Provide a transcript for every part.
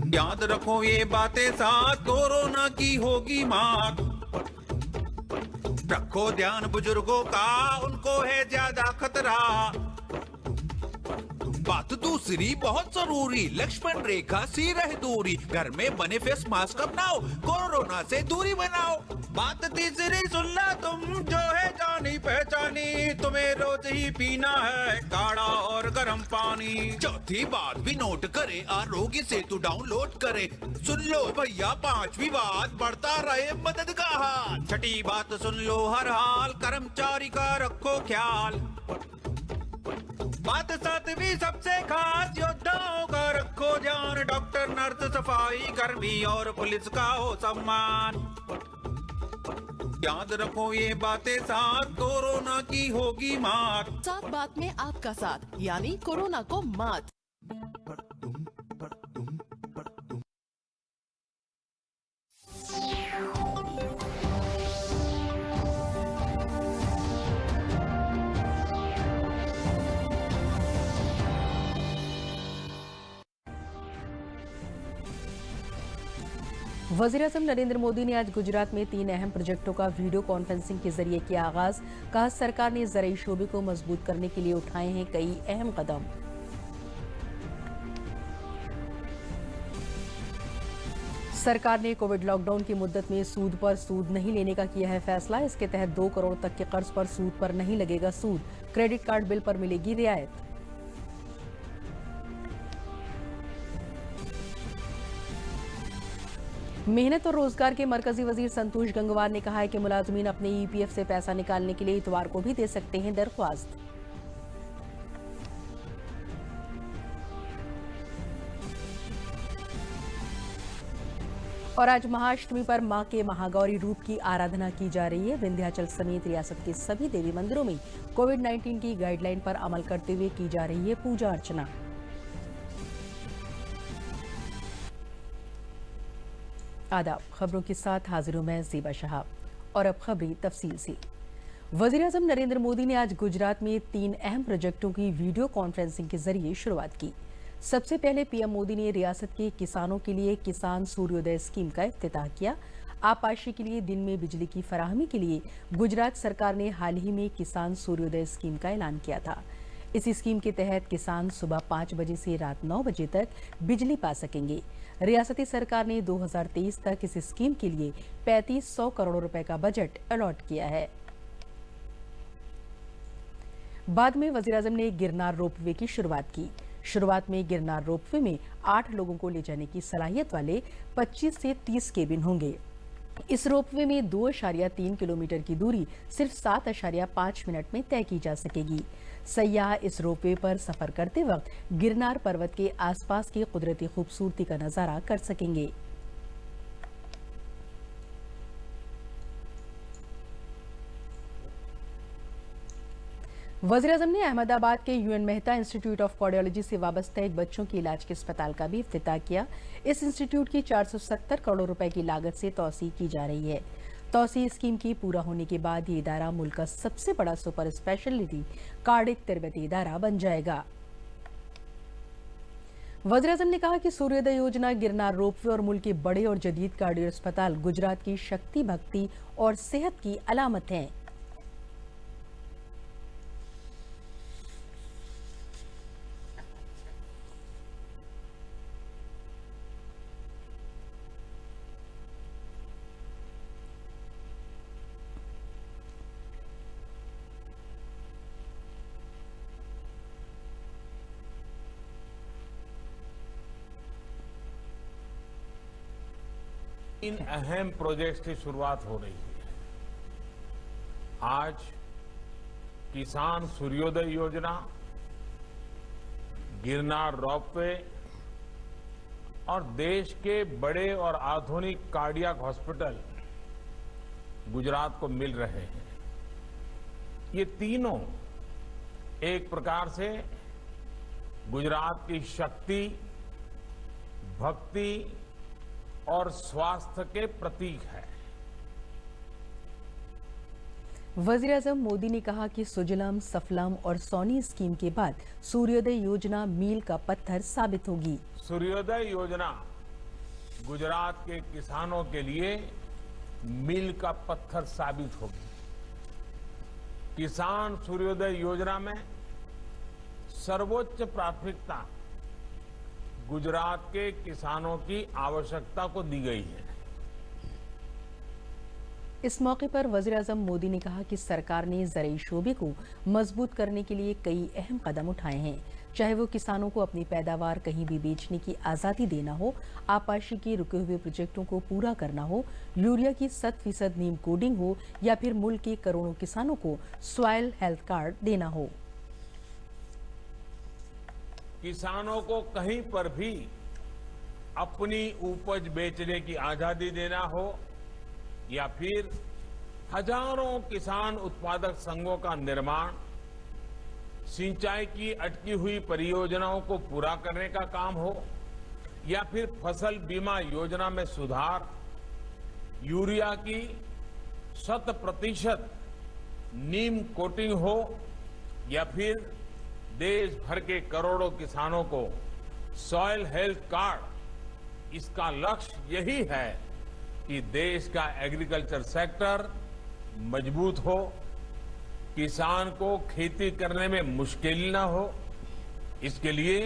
याद रखो ये बातें साथ, कोरोना की होगी मात। रखो ध्यान बुजुर्गों का, उनको है ज्यादा खतरा। बात दूसरी बहुत जरूरी, लक्ष्मण रेखा सी रहे दूरी। घर में बने फेस मास्क अपनाओ, कोरोना से दूरी बनाओ। बात तीसरी सुनना तुम, जो है जानी पहचानी। तुम्हें रोज ही पीना है काढ़ा और गर्म पानी। चौथी बात भी नोट करे, आरोग्य सेतु डाउनलोड करे। सुन लो भैया पांचवी बात, बढ़ता रहे मदद का हाथ। छठी बात सुन लो हर हाल, कर्मचारी का रखो ख्याल। बात सातवीं सबसे खास, योद्धाओं का रखो ध्यान। डॉक्टर नर्स सफाई कर्मी और पुलिस का हो सम्मान। याद रखो ये बातें साथ, कोरोना की होगी मात। सात बात में आपका साथ, यानी कोरोना को मात। वज़ीर-ए-आज़म नरेंद्र मोदी ने आज गुजरात में 3 अहम प्रोजेक्टों का वीडियो कॉन्फ्रेंसिंग के जरिए किया आगाज। कहा, सरकार ने ज़राई शोबे को मजबूत करने के लिए उठाए हैं कई अहम कदम। सरकार ने कोविड लॉकडाउन की मुद्दत में सूद पर सूद नहीं लेने का किया है फैसला। इसके तहत 2 करोड़ तक के कर्ज पर सूद पर नहीं लगेगा सूद। क्रेडिट कार्ड बिल पर मिलेगी रियायत। मेहनत और रोजगार के मरकजी वजीर संतोष गंगवार ने कहा है कि मुलाजमीन अपने ईपीएफ से पैसा निकालने के लिए इतवार को भी दे सकते हैं दरख्वास्त। और आज महाअष्टमी पर मां के महागौरी रूप की आराधना की जा रही है। विंध्याचल समेत रियासत के सभी देवी मंदिरों में कोविड-19 की गाइडलाइन पर अमल करते हुए की जा रही है पूजा अर्चना। आदाब, खबरों के साथ हाजिर हूं मैं ज़ीबा शहाब। और अब खबरें तफसील से। वज़ीर-ए-आज़म नरेंद्र मोदी ने आज गुजरात में 3 अहम प्रोजेक्टों की वीडियो कॉन्फ्रेंसिंग के जरिए शुरुआत की। सबसे पहले पीएम मोदी ने रियासत के किसानों के लिए किसान सूर्योदय स्कीम का इफ्तिताह किया। आपाशी के लिए दिन में बिजली की फराहमी के लिए गुजरात सरकार ने हाल ही में किसान सूर्योदय स्कीम का ऐलान किया था। इस स्कीम के तहत किसान सुबह 5 बजे से रात 9 बजे तक बिजली पा सकेंगे। रियासती सरकार ने 2023 तक इस स्कीम के लिए 3500 करोड़ रुपए का बजट अलॉट किया है। बाद में वज़ीर-ए-आज़म ने गिरनार रोपवे की शुरुआत की। शुरुआत में गिरनार रोपवे में 8 लोगों को ले जाने की सलाहियत वाले 25 से 30 केबिन होंगे। इस रोपवे में 2.3 किलोमीटर की दूरी सिर्फ 7.5 मिनट में तय की जा सकेगी। सयाह इस रोपवे पर सफर करते वक्त गिरनार पर्वत के आसपास की कुदरती खूबसूरती का नजारा कर सकेंगे। वज़ीर-ए-आज़म ने अहमदाबाद के UN Mehta institute of cardiology से वाबस्ता एक बच्चों के इलाज के अस्पताल का भी इफ्तिताह किया। इस इंस्टीट्यूट की 470 करोड़ रुपए की लागत से तौसीह की जा रही है। तौसीह स्कीम की पूरा होने के बाद ये इदारा मुल्क का सबसे बड़ा सुपर स्पेशलिटी कार्डिक तरबियती इदारा बन जाएगा। वज़ीर-ए-आज़म ने कहा कि सूर्योदय योजना, गिरनार रोपवे और मुल्क के बड़े और जदीद कार्डियो अस्पताल गुजरात की शक्ति, भक्ति और सेहत की अलामत हैं। इन अहम प्रोजेक्ट्स की शुरुआत हो रही है। आज किसान सूर्योदय योजना, गिरनार रोपवे और देश के बड़े और आधुनिक कार्डियक हॉस्पिटल गुजरात को मिल रहे हैं। ये तीनों एक प्रकार से गुजरात की शक्ति, भक्ति और स्वास्थ्य के प्रतीक है। वज़ीर-ए-आज़म मोदी ने कहा कि सुजलाम, सफलाम और सोनी स्कीम के बाद सूर्योदय योजना मील का पत्थर साबित होगी। सूर्योदय योजना गुजरात के किसानों के लिए मील का पत्थर साबित होगी। किसान सूर्योदय योजना में सर्वोच्च प्राथमिकता गुजरात के किसानों की आवश्यकता को दी गई है। इस मौके पर वज़ीर-ए-आज़म मोदी ने कहा कि सरकार ने ज़राई शोबे को मजबूत करने के लिए कई अहम कदम उठाए हैं, चाहे वो किसानों को अपनी पैदावार कहीं भी बेचने की आज़ादी देना हो, आपाशी के रुके हुए प्रोजेक्टों को पूरा करना हो, यूरिया की 100% नीम कोडिंग हो या फिर मुल्क के करोड़ों किसानों को सॉइल हेल्थ कार्ड देना हो। किसानों को कहीं पर भी अपनी उपज बेचने की आजादी देना हो या फिर हजारों किसान उत्पादक संघों का निर्माण, सिंचाई की अटकी हुई परियोजनाओं को पूरा करने का काम हो या फिर फसल बीमा योजना में सुधार, यूरिया की 100% नीम कोटिंग हो या फिर देश भर के करोड़ों किसानों को सॉइल हेल्थ कार्ड, इसका लक्ष्य यही है कि देश का एग्रीकल्चर सेक्टर मजबूत हो, किसान को खेती करने में मुश्किल न हो। इसके लिए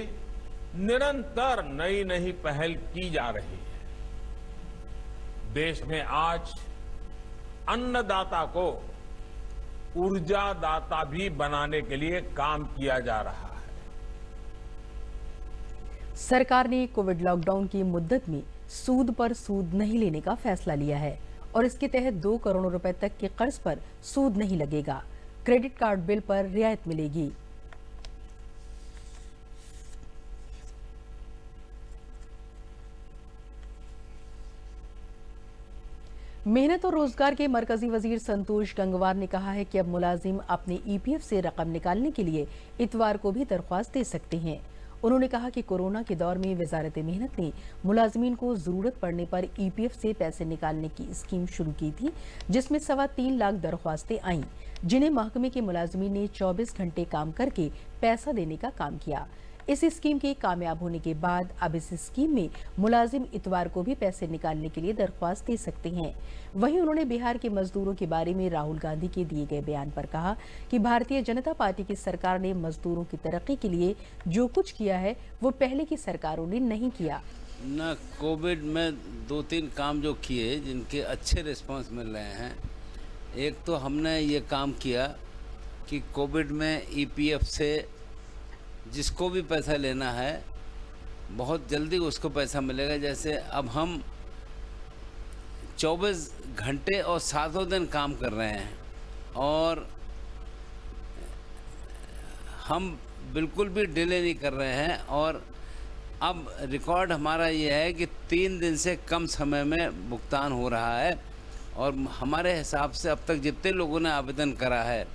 निरंतर नई नई पहल की जा रही है। देश में आज अन्नदाता को ऊर्जादाता भी बनाने के लिए काम किया जा रहा है। सरकार ने कोविड लॉकडाउन की मुद्दत में सूद पर सूद नहीं लेने का फैसला लिया है और इसके तहत 2 करोड़ रुपए तक के कर्ज पर सूद नहीं लगेगा। क्रेडिट कार्ड बिल पर रियायत मिलेगी। मेहनत और रोजगार के मरकजी वजीर संतोष गंगवार ने कहा है कि अब मुलाजिम अपने ईपीएफ से रकम निकालने के लिए इतवार को भी दरख्वास्त दे सकते हैं। उन्होंने कहा कि कोरोना के दौर में वजारत मेहनत ने मुलाजिमीन को जरूरत पड़ने पर ईपीएफ से पैसे निकालने की स्कीम शुरू की थी, जिसमें 3.25 लाख दरख्वास्तें आईं, जिन्हें महकमे के मुलाजिमीन ने 24 घंटे काम करके पैसा देने का काम किया। इस स्कीम के कामयाब होने के बाद अब इस स्कीम में मुलाजिम इतवार को भी पैसे निकालने के लिए दरख्वास्त दे सकते हैं। वहीं उन्होंने बिहार के मजदूरों के बारे में राहुल गांधी के दिए गए बयान पर कहा कि भारतीय जनता पार्टी की सरकार ने मजदूरों की तरक्की के लिए जो कुछ किया है वो पहले की सरकारों ने नहीं किया। न कोविड में 2-3 काम जो किए जिनके अच्छे रिस्पांस मिल रहे हैं। एक तो हमने ये काम किया कि कोविड में ईपीएफ से जिसको भी पैसा लेना है बहुत जल्दी उसको पैसा मिलेगा। जैसे अब हम 24 घंटे और 7 दिन काम कर रहे हैं और हम बिल्कुल भी डिले नहीं कर रहे हैं और अब रिकॉर्ड हमारा ये है कि 3 दिन से कम समय में भुगतान हो रहा है और हमारे हिसाब से अब तक जितने लोगों ने आवेदन करा है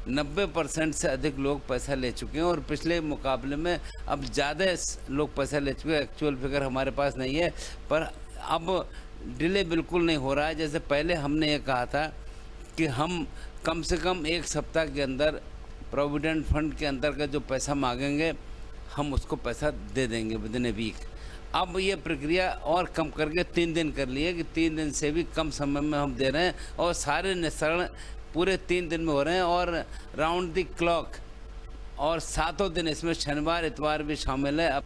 90% से अधिक लोग पैसा ले चुके हैं और पिछले मुकाबले में अब ज़्यादा लोग पैसा ले चुके हैं। एक्चुअल फिगर हमारे पास नहीं है पर अब डिले बिल्कुल नहीं हो रहा है। जैसे पहले हमने ये कहा था कि हम कम से कम 1 सप्ताह के अंदर प्रोविडेंट फंड के अंदर का जो पैसा मांगेंगे हम उसको पैसा दे देंगे विदिन ए वीक। अब ये प्रक्रिया और कम करके 3 दिन कर लिए कि 3 दिन से भी कम समय में हम दे रहे हैं और सारे निस्तारण पूरे 3 दिन में हो रहे हैं और राउंड द क्लॉक और 7 दिन इसमें शनिवार इतवार भी शामिल है।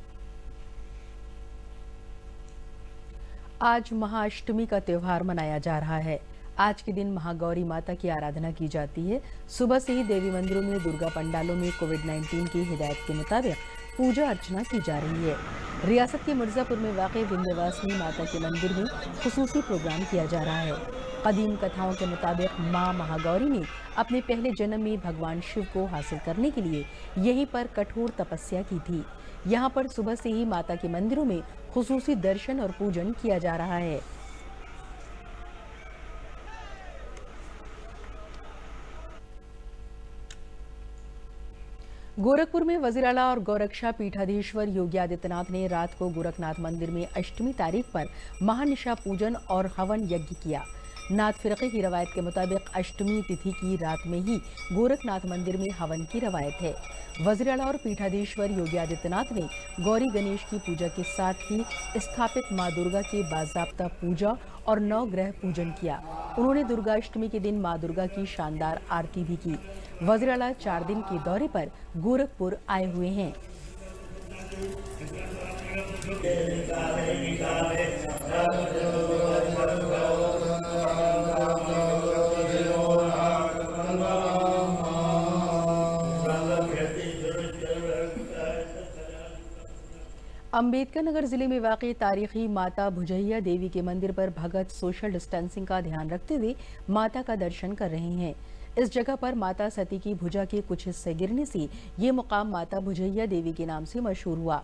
आज महाअष्टमी का त्योहार मनाया जा रहा है। आज के दिन महागौरी माता की आराधना की जाती है। सुबह से ही देवी मंदिरों में, दुर्गा पंडालों में कोविड-19 की हिदायत के मुताबिक पूजा अर्चना की जा रही है। रियासत के मिर्जापुर में वाक़ई विंध्यवासिनी माता के मंदिर में खुसूसी प्रोग्राम किया जा रहा है। कदीम कथाओं के मुताबिक मां महागौरी ने अपने पहले जन्म में भगवान शिव को हासिल करने के लिए यहीं पर कठोर तपस्या की थी। यहाँ पर सुबह से ही माता के मंदिरों में खुसूसी दर्शन और पूजन किया जा रहा है। गोरखपुर में वजीर आला और गौरक्षा पीठाधीश्वर योगी आदित्यनाथ ने रात को गोरखनाथ मंदिर में अष्टमी तारीख पर महानिशा पूजन और हवन यज्ञ किया। नाथ फिरके की रवायत के मुताबिक अष्टमी तिथि की रात में ही गोरखनाथ मंदिर में हवन की रवायत है। वज़ीर आला और पीठाधीश्वर योगी आदित्यनाथ ने गौरी गणेश की पूजा के साथ ही स्थापित मां दुर्गा के बाज़ाब्ता पूजा और नवग्रह पूजन किया। उन्होंने दुर्गाष्टमी के दिन मां दुर्गा की शानदार आरती भी की। वज़ीर आला 4 दिन के दौरे पर गोरखपुर आए हुए हैं। अंबेडकर नगर जिले में वाक़ तारीखी माता भुजैया देवी के मंदिर पर भगत सोशल डिस्टेंसिंग का ध्यान रखते हुए माता का दर्शन कर रहे हैं। इस जगह पर माता सती की भुजा के कुछ हिस्से गिरने से ये मुकाम माता भुजैया देवी के नाम से मशहूर हुआ।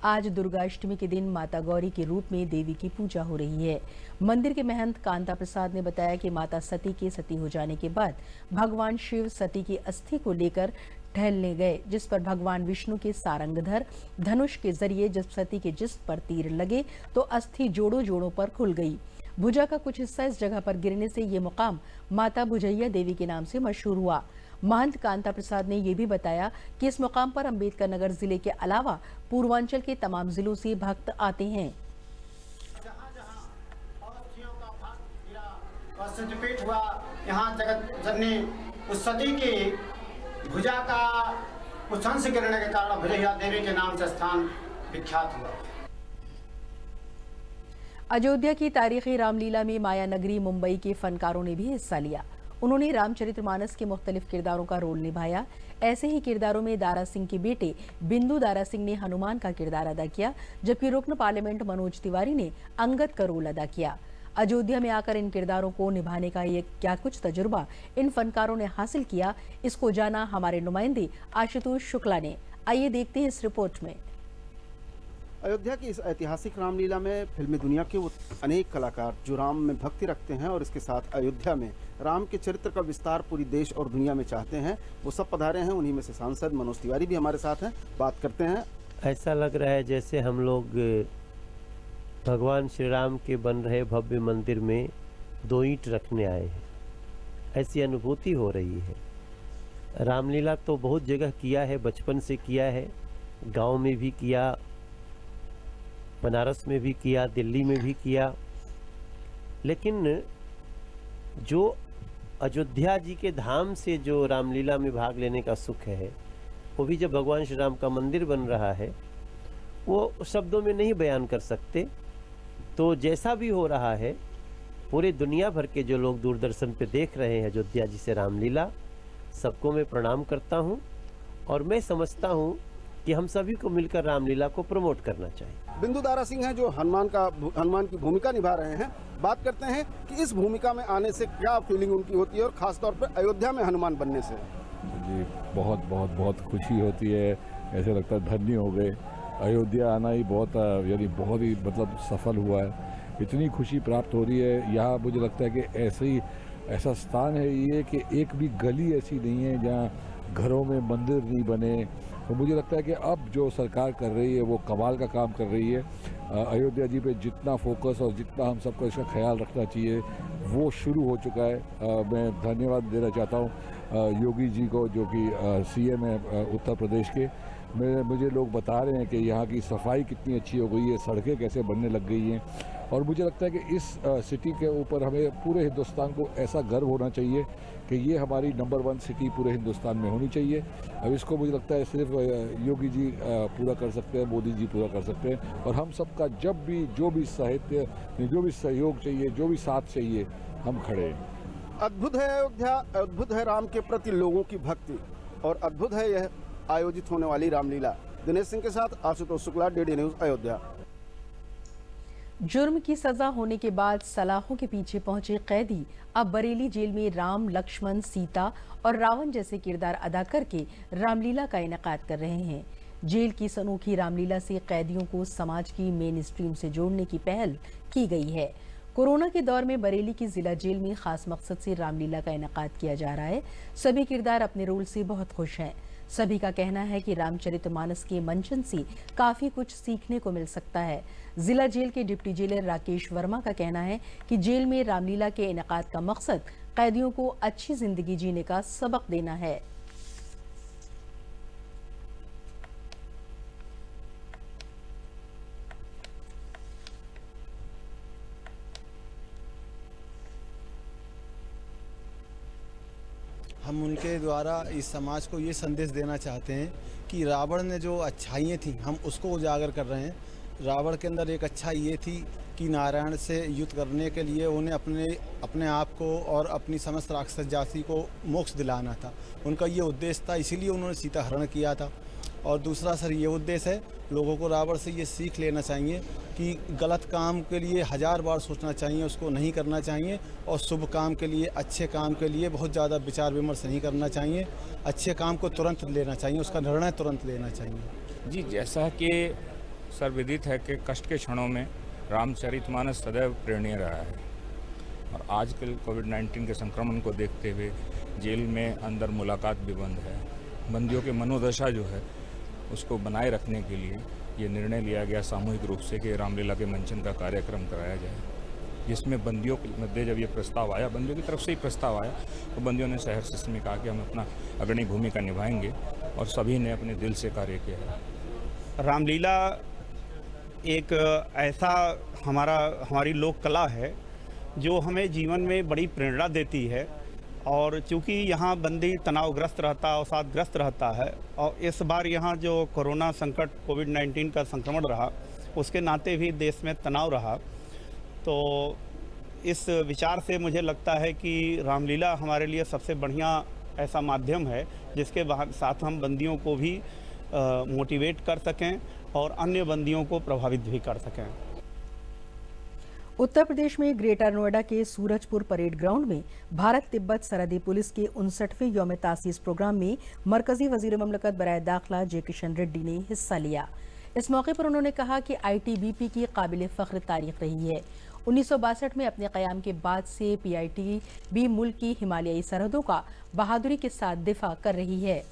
आज दुर्गाष्टमी के दिन माता गौरी के रूप में देवी की पूजा हो रही है। मंदिर के महंत कांता प्रसाद ने बताया कि माता सती के सती हो जाने के बाद भगवान शिव सती की अस्थि को लेकर टहलने गए, जिस पर भगवान विष्णु के सारंगधर धनुष के जरिए जब सती के जिस्म पर तीर लगे तो अस्थि जोड़ों जोड़ों पर खुल गई। भुजा का कुछ हिस्सा इस जगह पर गिरने से ये मुकाम माता भुजैया देवी के नाम से मशहूर हुआ। महंत कांता प्रसाद ने यह भी बताया कि इस मुकाम पर अंबेडकर नगर जिले के अलावा पूर्वांचल के तमाम जिलों से भक्त आते हैं। सिद्धपीठ हुआ, यहाँ जगत जननी उस सती की भुजा का कुछ अंश गिरने के कारण भुजैया देवी के नाम से स्थान विख्यात हुआ। अयोध्या की तारीखी रामलीला में माया नगरी मुंबई के फनकारों ने भी हिस्सा लिया। उन्होंने रामचरितमानस के मुख्तलिफ किरदारों का रोल निभाया। ऐसे ही किरदारों में दारा सिंह के बेटे बिंदु दारा सिंह ने हनुमान का किरदार अदा किया, जबकि रुकन पार्लियामेंट मनोज तिवारी ने अंगद का रोल अदा किया। अयोध्या में आकर इन किरदारों को निभाने का ये क्या कुछ तजुर्बा इन फनकारों ने हासिल किया, इसको जाना हमारे नुमाइंदे आशुतोष शुक्ला ने। आइए देखते हैं इस रिपोर्ट में। अयोध्या की इस ऐतिहासिक रामलीला में फिल्मी दुनिया के वो अनेक कलाकार जो राम में भक्ति रखते हैं और इसके साथ अयोध्या में राम के चरित्र का विस्तार पूरी देश और दुनिया में चाहते हैं, वो सब पधारे हैं। उन्हीं में से सांसद मनोज तिवारी भी हमारे साथ हैं। बात करते हैं। ऐसा लग रहा है जैसे हम लोग भगवान श्री राम के बन रहे भव्य मंदिर में 2 ईंट रखने आए हैं, ऐसी अनुभूति हो रही है। रामलीला तो बहुत जगह किया है, बचपन से किया है, गांव में भी किया, बनारस में भी किया, दिल्ली में भी किया, लेकिन जो अयोध्या जी के धाम से जो रामलीला में भाग लेने का सुख है, वो भी जब भगवान श्री राम का मंदिर बन रहा है, वो शब्दों में नहीं बयान कर सकते। तो जैसा भी हो रहा है, पूरे दुनिया भर के जो लोग दूरदर्शन पे देख रहे हैं अयोध्या जी से रामलीला, सबको मैं प्रणाम करता हूं और मैं समझता हूं कि हम सभी को मिलकर रामलीला को प्रमोट करना चाहिए। बिंदु दारा सिंह हैं जो हनुमान की भूमिका निभा रहे हैं। बात करते हैं कि इस भूमिका में आने से क्या फीलिंग उनकी होती है और खास तौर पर अयोध्या में हनुमान बनने से। जी बहुत बहुत बहुत खुशी होती है, ऐसे लगता है धन्य हो गए। अयोध्या आना ही बहुत ही मतलब सफल हुआ है। इतनी खुशी प्राप्त हो रही है। यहाँ मुझे लगता है कि ऐसा स्थान है ये कि एक भी गली ऐसी नहीं है जहाँ घरों में मंदिर नहीं बने। तो मुझे लगता है कि अब जो सरकार कर रही है वो कमाल का काम कर रही है। अयोध्या जी पे जितना फोकस और जितना हम सबको इसका ख्याल रखना चाहिए वो शुरू हो चुका है। मैं धन्यवाद देना चाहता हूँ योगी जी को, जो कि सीएम है उत्तर प्रदेश के। मुझे लोग बता रहे हैं कि यहाँ की सफाई कितनी अच्छी हो गई है, सड़कें कैसे बनने लग गई हैं, और मुझे लगता है कि इस सिटी के ऊपर हमें पूरे हिंदुस्तान को ऐसा गर्व होना चाहिए कि ये हमारी नंबर 1 सिटी पूरे हिंदुस्तान में होनी चाहिए। अब इसको मुझे लगता है सिर्फ योगी जी पूरा कर सकते हैं, मोदी जी पूरा कर सकते हैं, और हम सबका जब भी जो भी साहित्य, जो भी सहयोग चाहिए, जो भी साथ चाहिए, हम खड़े हैं। अद्भुत है अयोध्या, अद्भुत है राम के प्रति लोगों की भक्ति, और अद्भुत है यह आयोजित होने वाली रामलीला। दिनेश सिंह के साथ आशुतोष शुक्ला, डीडी न्यूज़ अयोध्या। जुर्म की सजा होने के बाद सलाखों के पीछे पहुंचे कैदी अब बरेली जेल में राम, लक्ष्मण, सीता और रावण जैसे किरदार अदा करके रामलीला का इनेकाद कर रहे हैं। जेल की इस अनोखी रामलीला से कैदियों को समाज की मेन स्ट्रीम से जोड़ने की पहल की गई है। कोरोना के दौर में बरेली की जिला जेल में खास मकसद से रामलीला का इनेकाद किया जा रहा है। सभी किरदार अपने रोल से बहुत खुश हैं। सभी का कहना है कि रामचरितमानस के मंचन से काफी कुछ सीखने को मिल सकता है। जिला जेल के डिप्टी जेलर राकेश वर्मा का कहना है कि जेल में रामलीला के इनेकाद का मकसद कैदियों को अच्छी जिंदगी जीने का सबक देना है। हम उनके द्वारा इस समाज को ये संदेश देना चाहते हैं कि रावण ने जो अच्छाइयाँ थी हम उसको उजागर कर रहे हैं। रावण के अंदर एक अच्छाई ये थी कि नारायण से युद्ध करने के लिए उन्हें अपने आप को और अपनी समस्त राक्षस जाति को मोक्ष दिलाना था। उनका ये उद्देश्य था, इसीलिए उन्होंने सीता हरण किया था। और दूसरा सर ये उद्देश्य है, लोगों को रावण से ये सीख लेना चाहिए कि गलत काम के लिए 1000 बार सोचना चाहिए, उसको नहीं करना चाहिए, और शुभ काम के लिए, अच्छे काम के लिए बहुत ज़्यादा विचार विमर्श नहीं करना चाहिए। अच्छे काम को तुरंत लेना चाहिए, उसका निर्णय तुरंत लेना चाहिए। जी, जैसा कि सर्वविदित है कि कष्ट के क्षणों में रामचरितमानस सदैव प्रेरणीय रहा है, और आजकल कोविड-19 के संक्रमण को देखते हुए जेल में अंदर मुलाकात भी बंद है। बंदियों के मनोदशा जो है उसको बनाए रखने के लिए ये निर्णय लिया गया सामूहिक रूप से कि रामलीला के मंचन का कार्यक्रम कराया जाए, जिसमें बंदियों के मध्य जब ये प्रस्ताव आया, बंदियों की तरफ से ही प्रस्ताव आया, तो बंदियों ने सहर्ष में कहा कि हम अपना अग्रणी भूमिका निभाएंगे, और सभी ने अपने दिल से कार्य किया है। रामलीला एक ऐसा हमारी लोक कला है जो हमें जीवन में बड़ी प्रेरणा देती है। और चूँकि यहाँ बंदी तनावग्रस्त रहता है, अवसादग्रस्त रहता है, और इस बार यहाँ जो कोरोना संकट कोविड-19 का संक्रमण रहा, उसके नाते भी देश में तनाव रहा। तो इस विचार से मुझे लगता है कि रामलीला हमारे लिए सबसे बढ़िया ऐसा माध्यम है जिसके साथ हम बंदियों को भी मोटिवेट कर सकें और अन्य बंदियों को प्रभावित भी कर सकें। उत्तर प्रदेश में ग्रेटर नोएडा के सूरजपुर परेड ग्राउंड में भारत तिब्बत सरहदी पुलिस के 59वें यौम तासीस प्रोग्राम में मरकजी वजीर ममलकत बराए दाखिला जे किशन रेड्डी ने हिस्सा लिया। इस मौके पर उन्होंने कहा कि आईटीबीपी की काबिल फख्र तारीख रही है। 1962 में अपने क़याम के बाद से पीआईटीबी मुल्क की हिमालयी सरहदों का बहादुरी के साथ दिफा कर रही है।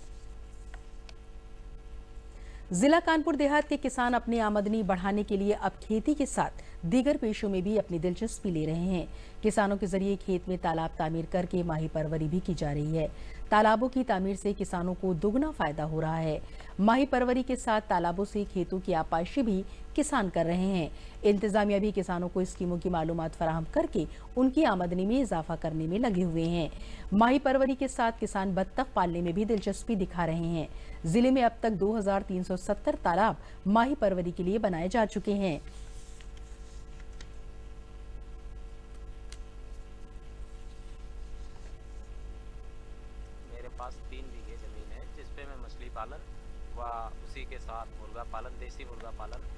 जिला कानपुर देहात के किसान अपनी आमदनी बढ़ाने के लिए अब खेती के साथ दीगर पेशों में भी अपनी दिलचस्पी ले रहे हैं। किसानों के जरिए खेत में तालाब तामीर करके माही परवरी भी की जा रही है। तालाबों की तामीर से किसानों को दुगना फायदा हो रहा है। माही परवरी के साथ तालाबों से खेतों की आपाशी भी किसान कर रहे हैं। इंतजामिया भी किसानों को स्कीमों की मालूमात फराहम करके उनकी आमदनी में इजाफा करने में लगे हुए हैं। माही परवरी के साथ किसान बत्तख पालने में भी दिलचस्पी दिखा रहे हैं। जिले में अब तक 2370 तालाब माही परवरी के लिए बनाए जा चुके हैं। मेरे पास 3 बीघे जमीन है जिसपे मैं मछली पालन व उसी के साथ मुर्गा पालन, देसी मुर्गा पालन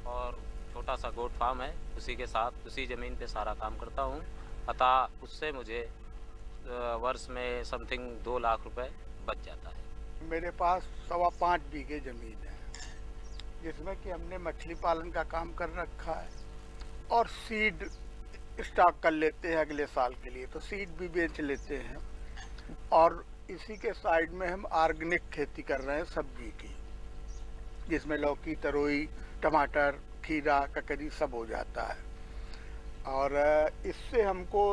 और छोटा सा गोट फार्म है, उसी के साथ उसी ज़मीन पे सारा काम करता हूँ। अतः उससे मुझे वर्ष में समथिंग 2 लाख रुपए बच जाता है। मेरे पास 5.25 बीघे ज़मीन है जिसमें कि हमने मछली पालन का काम कर रखा है और सीड स्टॉक कर लेते हैं अगले साल के लिए, तो सीड भी बेच लेते हैं। और इसी के साइड में हम ऑर्गेनिक खेती कर रहे हैं सब्जी की, जिसमें लौकी, तरोई, टमाटर, खीरा, ककड़ी सब हो जाता है। और इससे हमको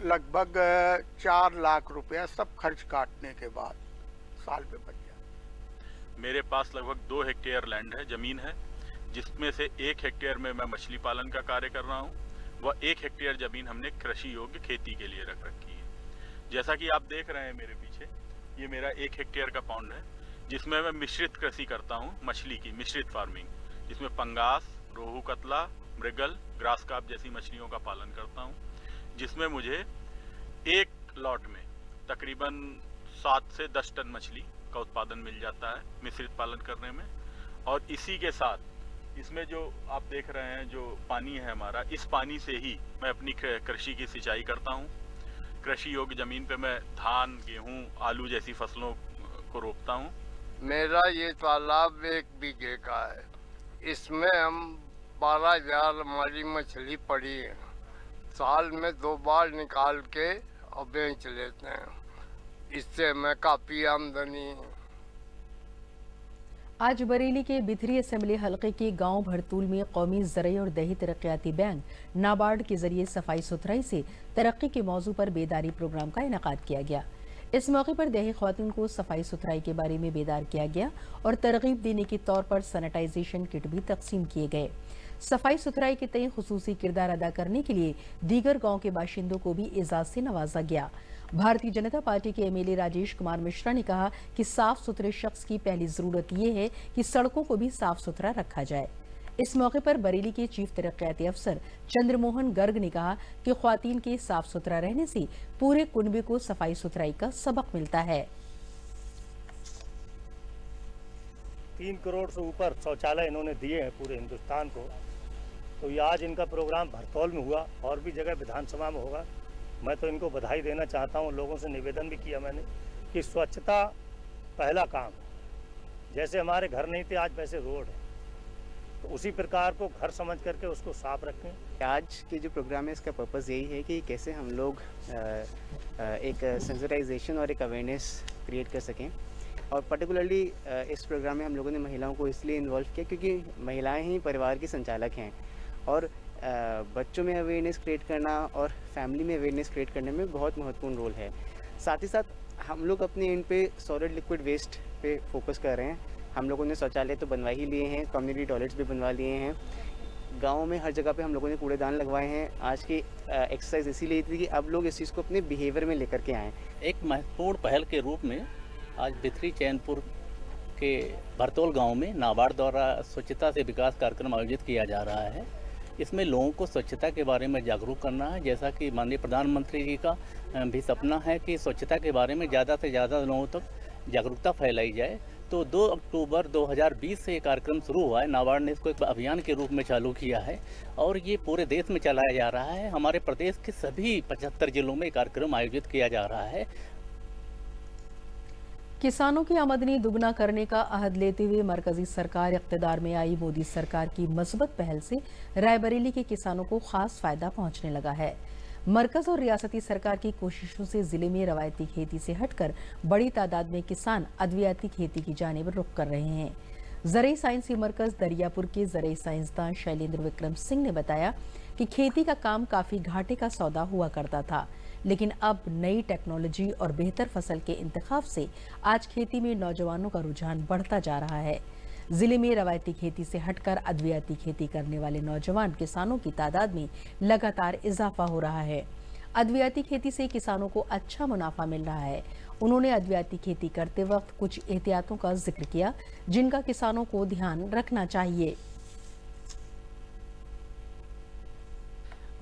लगभग 4 लाख रुपया सब खर्च काटने के बाद साल में बच जाता। मेरे पास लगभग 2 हेक्टेयर लैंड है, ज़मीन है, जिसमें से 1 हेक्टेयर में मैं मछली पालन का कार्य कर रहा हूँ व 1 हेक्टेयर ज़मीन हमने कृषि योग्य खेती के लिए रख रखी है। जैसा कि आप देख रहे हैं मेरे पीछे, ये मेरा 1 हेक्टेयर का पॉन्ड है जिसमें मैं मिश्रित कृषि करता हूँ, मछली की मिश्रित फार्मिंग, जिसमें पंगास, रोहू, कतला, मृगल, ग्रास कार्प जैसी मछलियों का पालन करता हूँ, जिसमें मुझे एक लॉट में तकरीबन 7 से 10 टन मछली का उत्पादन मिल जाता है मिश्रित पालन करने में। और इसी के साथ इसमें जो आप देख रहे हैं जो पानी है हमारा, इस पानी से ही मैं अपनी कृषि की सिंचाई करता हूँ। कृषि योग्य ज़मीन पे मैं धान, गेहूँ, आलू जैसी फसलों को रोपता हूँ। मेरा ये तालाब 1 बीघे का है, इसमें हम 12,000 हमारी मछली पड़ी है। साल में 2 बार निकाल के और बेच लेते हैं, इससे हमें काफ़ी आमदनी आज बरेली के बिथरी असेंबली हलके के गांव भरतूल में कौमी ज़रई और दही तरक्याती बैंक नाबार्ड के जरिए सफाई सुथराई से तरक्की के मौजू पर बेदारी प्रोग्राम का इनेकाद किया गया। इस मौके पर दही ख्वातीन को सफाई सुथराई के बारे में बेदार किया गया और तरगीब देने के तौर पर सैनिटाइजेशन किट भी तकसीम किए गए। सफाई सुथराई के तय खुसूसी किरदार अदा करने के लिए दीगर गांव के बाशिंदों को भी एजाज से नवाजा गया। भारतीय जनता पार्टी के एमएलए राजेश कुमार मिश्रा ने कहा कि साफ सुथरे शख्स की पहली जरूरत ये है कि सड़कों को भी साफ सुथरा रखा जाए। इस मौके पर बरेली के चीफ तरक्याती अफसर चंद्रमोहन गर्ग ने कहा कि ख्वातीन के साफ सुथरा रहने से पूरे कुनबे को सफाई सुथराई का सबक मिलता है। 3 करोड़ से ऊपर शौचालय इन्होंने दिए हैं पूरे हिंदुस्तान को। तो ये आज इनका प्रोग्राम भरतौल में हुआ और भी जगह विधानसभा में होगा। मैं तो इनको बधाई देना चाहता हूँ। लोगों से निवेदन भी किया मैंने कि स्वच्छता पहला काम। जैसे हमारे घर नहीं थे आज वैसे रोड है, तो उसी प्रकार को घर समझ करके उसको साफ रखें। आज के जो प्रोग्राम है इसका पर्पज़ यही है कि कैसे हम लोग एक सेंसिटाइजेशन और एक अवेयरनेस क्रिएट कर सकें। और पर्टिकुलरली इस प्रोग्राम में हम लोगों ने महिलाओं को इसलिए इन्वॉल्व किया क्योंकि महिलाएं ही परिवार की संचालक हैं और बच्चों में अवेयरनेस क्रिएट करना और फैमिली में अवेयरनेस क्रिएट करने में बहुत महत्वपूर्ण रोल है। साथ ही साथ हम लोग अपने इन पे सॉलिड लिक्विड वेस्ट पे फोकस कर रहे हैं। हम लोगों ने शौचालय तो बनवा ही लिए हैं, कम्युनिटी टॉयलेट्स भी बनवा लिए हैं। गाँव में हर जगह पे हम लोगों ने कूड़ेदान लगवाए हैं। आज की एक्सरसाइज इसीलिए थी कि अब लोग इस चीज़ को अपने बिहेवियर में लेकर के आएँ। एक महत्वपूर्ण पहल के रूप में आज बिथरी चैनपुर के भरतौल गांव में नाबार्ड द्वारा स्वच्छता से विकास कार्यक्रम आयोजित किया जा रहा है। इसमें लोगों को स्वच्छता के बारे में जागरूक करना है, जैसा कि माननीय प्रधानमंत्री जी का भी सपना है कि स्वच्छता के बारे में ज़्यादा से ज़्यादा लोगों तक जागरूकता फैलाई जाए। तो 2 अक्टूबर 2020 से ये कार्यक्रम शुरू हुआ है। नाबार्ड ने इसको एक अभियान के रूप में चालू किया है और ये पूरे देश में चलाया जा रहा है। हमारे प्रदेश के सभी 75 जिलों में कार्यक्रम आयोजित किया जा रहा है। किसानों की आमदनी दुगना करने का अहद लेते हुए मरकजी सरकार इख्तिदार में आई मोदी सरकार की मस्बत पहल से रायबरेली के किसानों को खास फायदा पहुंचने लगा है। मरकज और रियासती सरकार की कोशिशों से जिले में रवायती खेती से हटकर बड़ी तादाद में किसान अद्वियाती खेती की जानिब रुख कर रहे हैं। ज़रई साइंसी मरकज दरियापुर के ज़रई साइंसदान शैलेंद्र विक्रम सिंह ने बताया कि खेती का काम काफी घाटे का सौदा हुआ करता था, लेकिन अब नई टेक्नोलॉजी और बेहतर फसल के इंतखाब से आज खेती में नौजवानों का रुझान बढ़ता जा रहा है। जिले में रवायती खेती से हटकर अद्वियाती खेती करने वाले नौजवान किसानों की तादाद में लगातार इजाफा हो रहा है। अद्वियाती खेती से किसानों को अच्छा मुनाफा मिल रहा है। उन्होंने अद्वियाती खेती करते वक्त कुछ एहतियातों का जिक्र किया जिनका किसानों को ध्यान रखना चाहिए।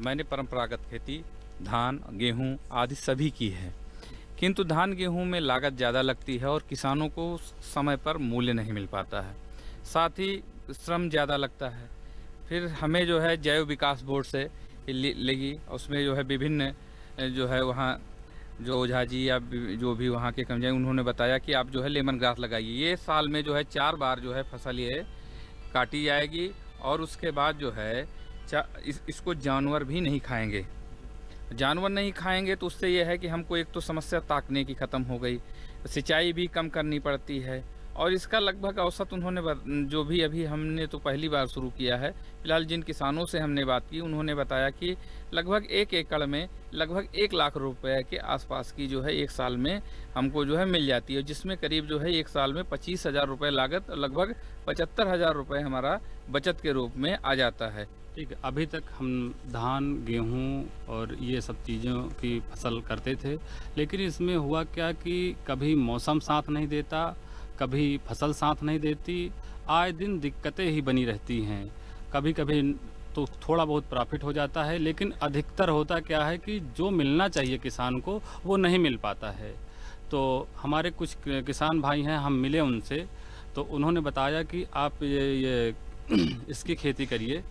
मैंने परंपरागत खेती धान, गेहूं आदि सभी की है, किंतु धान गेहूं में लागत ज़्यादा लगती है और किसानों को समय पर मूल्य नहीं मिल पाता है, साथ ही श्रम ज़्यादा लगता है। फिर हमें जो है जैव विकास बोर्ड से लगी, उसमें जो है विभिन्न जो है वहाँ जो ओझा जी या जो भी वहाँ के कर्मचारी उन्होंने बताया कि आप जो है लेमन ग्रास लगाइए। ये साल में जो है 4 बार जो है फसल ये काटी जाएगी और उसके बाद जो है इसको जानवर भी नहीं खाएंगे। जानवर नहीं खाएंगे तो उससे यह है कि हमको एक तो समस्या ताकने की ख़त्म हो गई, सिंचाई भी कम करनी पड़ती है और इसका लगभग औसत उन्होंने जो भी अभी हमने तो पहली बार शुरू किया है, फिलहाल जिन किसानों से हमने बात की उन्होंने बताया कि लगभग 1 एकड़ में लगभग 1 लाख रुपए के आसपास की जो है एक साल में हमको जो है मिल जाती है, जिसमें करीब जो है एक साल में 25,000 रुपये लागत, लगभग 75,000 रुपये हमारा बचत के रूप में आ जाता है। ठीक है, अभी तक हम धान, गेहूं और ये सब चीज़ों की फसल करते थे, लेकिन इसमें हुआ क्या कि कभी मौसम साथ नहीं देता, कभी फसल साथ नहीं देती, आए दिन दिक्कतें ही बनी रहती हैं। कभी कभी तो थोड़ा बहुत प्रॉफिट हो जाता है, लेकिन अधिकतर होता क्या है कि जो मिलना चाहिए किसान को वो नहीं मिल पाता है। तो हमारे कुछ किसान भाई हैं, हम मिले उनसे तो उन्होंने बताया कि आप ये इसकी खेती करिए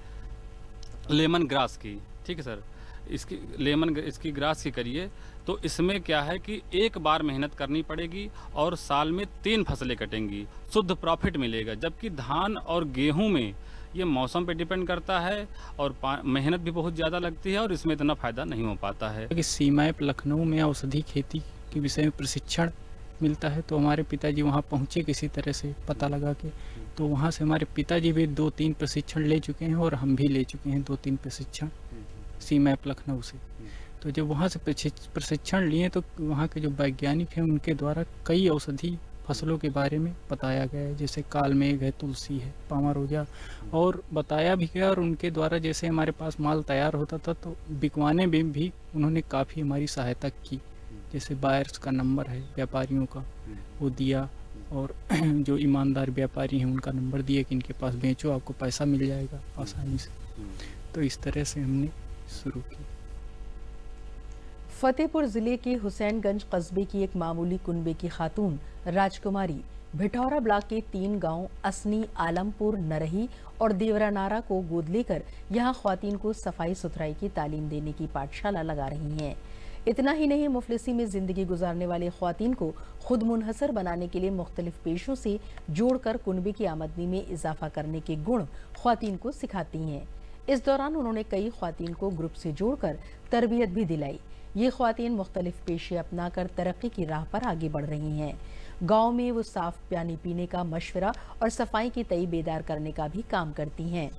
लेमन ग्रास की। ठीक है सर, इसकी ग्रास की करिए तो इसमें क्या है कि एक बार मेहनत करनी पड़ेगी और साल में 3 फसलें कटेंगी, शुद्ध प्रॉफिट मिलेगा। जबकि धान और गेहूं में ये मौसम पे डिपेंड करता है और मेहनत भी बहुत ज़्यादा लगती है और इसमें इतना फ़ायदा नहीं हो पाता है। कि सीमाएँ लखनऊ में औषधि खेती के विषय में प्रशिक्षण मिलता है, तो हमारे पिताजी वहाँ पहुँचे किसी तरह से पता लगा के, तो वहाँ से हमारे पिताजी भी 2-3 प्रशिक्षण ले चुके हैं और हम भी ले चुके हैं 2-3 प्रशिक्षण CMAP लखनऊ से। तो जब वहाँ से प्रशिक्षण लिए तो वहाँ के जो वैज्ञानिक हैं उनके द्वारा कई औषधि फसलों के बारे में बताया गया है, जैसे कालमेघ है, तुलसी है, पामारोजा, और बताया भी गया। और उनके द्वारा जैसे हमारे पास माल तैयार होता था तो बिकवाने में भी उन्होंने काफ़ी हमारी सहायता की। जैसे बायर्स का नंबर है व्यापारियों का, वो दिया, और जो ईमानदार व्यापारी हैं उनका नंबर दिया कि इनके पास बेचो, आपको पैसा मिल जाएगा आसानी से। तो इस तरह से हमने शुरू की। फतेहपुर जिले के हुसैनगंज कस्बे की एक मामूली कुनबे की खातून राजकुमारी भिठौरा ब्लॉक के 3 गांव असनी, आलमपुर, नरही और देवरानारा को गोद लेकर यहां ख्वातीन को सफाई सुथराई की तालीम देने की पाठशाला लगा रही हैं। इतना ही नहीं, मुफलिसी में जिंदगी गुजारने वाले ख्वातीन को खुद मुनहसर बनाने के लिए मुख्तलिफ पेशों से जोड़कर कुनबे की आमदनी में इजाफा करने के गुण ख्वातीन को सिखाती हैं। इस दौरान उन्होंने कई ख्वातीन को ग्रुप से जोड़कर तरबियत भी दिलाई। ये ख्वातीन मुख्तलिफ पेशे अपनाकर तरक्की की राह पर आगे बढ़ रही हैं। गांव में वो साफ पानी पीने का मशवरा और सफाई की तई बेदार करने का भी काम करती हैं।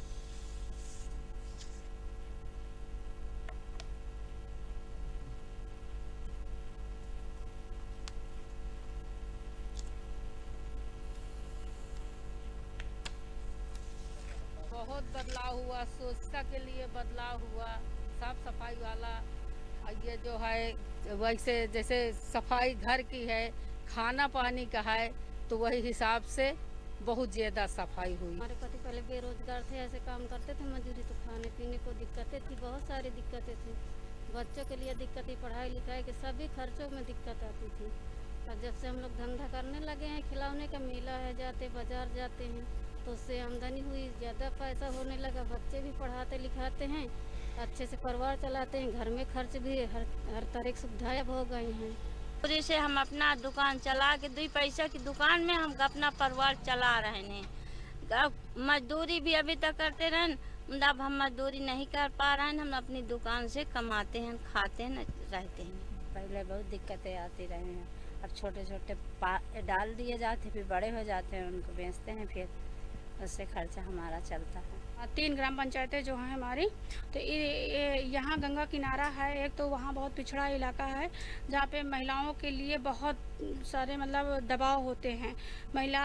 बहुत बदलाव हुआ, स्वच्छता के लिए बदलाव हुआ, साफ सफाई वाला। ये जो है वैसे जैसे सफाई घर की है, खाना पानी का है, तो वही हिसाब से बहुत ज़्यादा सफाई हुई। हमारे पति पहले बेरोजगार थे, ऐसे काम करते थे मजदूरी, तो खाने पीने को दिक्कतें थी, बहुत सारी दिक्कतें थी। बच्चों के लिए दिक्कत थी, पढ़ाई लिखाई के सभी खर्चों में दिक्कत आती थी। और जब से हम लोग धंधा करने लगे हैं, खिलौने का मेला है, जाते बाजार जाते हैं, तो उससे आमदनी हुई, ज़्यादा पैसा होने लगा। बच्चे भी पढ़ाते लिखाते हैं, अच्छे से परिवार चलाते हैं, घर में खर्च भी हर तरह की सुविधाएं हो गई हैं। पूरी से हम अपना दुकान चला के 2 पैसा की दुकान में हम अपना परिवार चला रहे हैं। मजदूरी भी अभी तक करते रहें, अब हम मजदूरी नहीं कर पा रहे हैं, हम अपनी दुकान से कमाते हैं, खाते हैं, रहते हैं। पहले बहुत दिक्कतें आती रही हैं, अब छोटे छोटे डाल दिए जाते, फिर बड़े हो जाते हैं, उनको बेचते हैं, फिर उससे खर्चा हमारा चलता है। 3 ग्राम पंचायतें जो हैं हमारी, तो यहाँ गंगा किनारा है एक, तो वहाँ बहुत पिछड़ा इलाका है जहाँ पे महिलाओं के लिए बहुत सारे मतलब दबाव होते हैं। महिला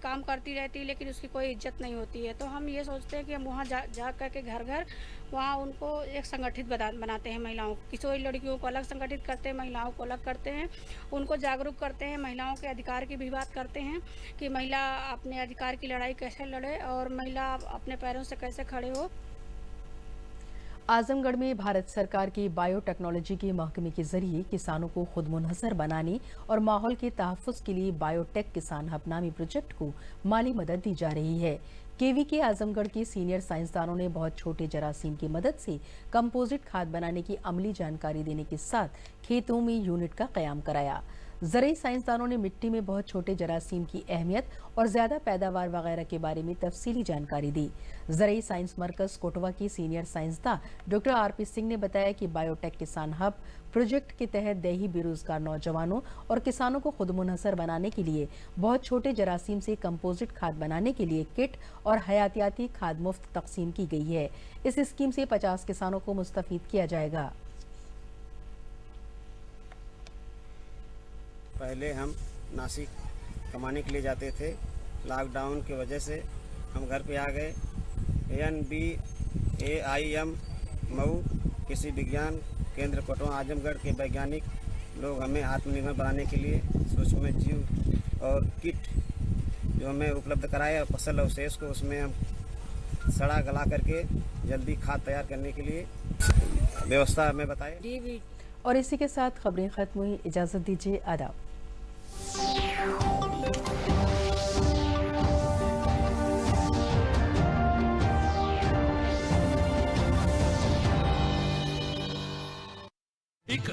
काम करती रहती है लेकिन उसकी कोई इज्जत नहीं होती है। तो हम ये सोचते हैं कि हम वहाँ जा करके घर घर वहाँ उनको एक संगठित बनाते हैं महिलाओं को। किसी लड़कियों को अलग संगठित करते हैं, महिलाओं को अलग करते हैं, उनको जागरूक करते हैं, महिलाओं के अधिकार की भी बात करते हैं कि महिला अपने अधिकार की लड़ाई कैसे लड़े और महिला अपने पैरों से कैसे खड़े हो। आजमगढ़ में भारत सरकार की बायोटेक्नोलॉजी के महकमे के जरिए किसानों को खुद मुनहसर बनाने और माहौल के तहफ़्फ़ुज़ के लिए बायोटेक किसान हब नामी प्रोजेक्ट को माली मदद दी जा रही है। केवीके आजमगढ़ के सीनियर साइंसदानों ने बहुत छोटे जरासीम की मदद से कंपोजिट खाद बनाने की अमली जानकारी देने के साथ खेतों में यूनिट का क़याम कराया। ज़रूरी साइंसदानों ने मिट्टी में बहुत छोटे जरासीम की अहमियत और ज़्यादा पैदावार वगैरह के बारे में तफसीली जानकारी दी। ज़रूरी साइंस मरकज़ कोटवा की सीनियर साइंसदान डॉक्टर आरपी सिंह ने बताया कि बायोटेक किसान हब प्रोजेक्ट के तहत देही बेरोजगार नौजवानों और किसानों को खुद मुनहसर बनाने के लिए बहुत छोटे जरासीम से कंपोजिट खाद बनाने के लिए किट और हयातियाती खाद मुफ्त तकसीम की गई है। इस स्कीम से 50 किसानों को मुस्तफीद किया जाएगा। पहले हम नासिक कमाने के लिए जाते थे, लॉकडाउन की वजह से हम घर पे आ गए। NBAIM मऊ कृषि विज्ञान केंद्र कोटवा आजमगढ़ के वैज्ञानिक लोग हमें आत्मनिर्भर बनाने के लिए सूक्ष्म जीव और किट जो हमें उपलब्ध कराए और फसल अवशेष को उसमें हम सड़ा गला करके जल्दी खाद तैयार करने के लिए व्यवस्था हमें बताए। और इसी के साथ खबरें खत्म हुई। इजाज़त दीजिए, आदाब।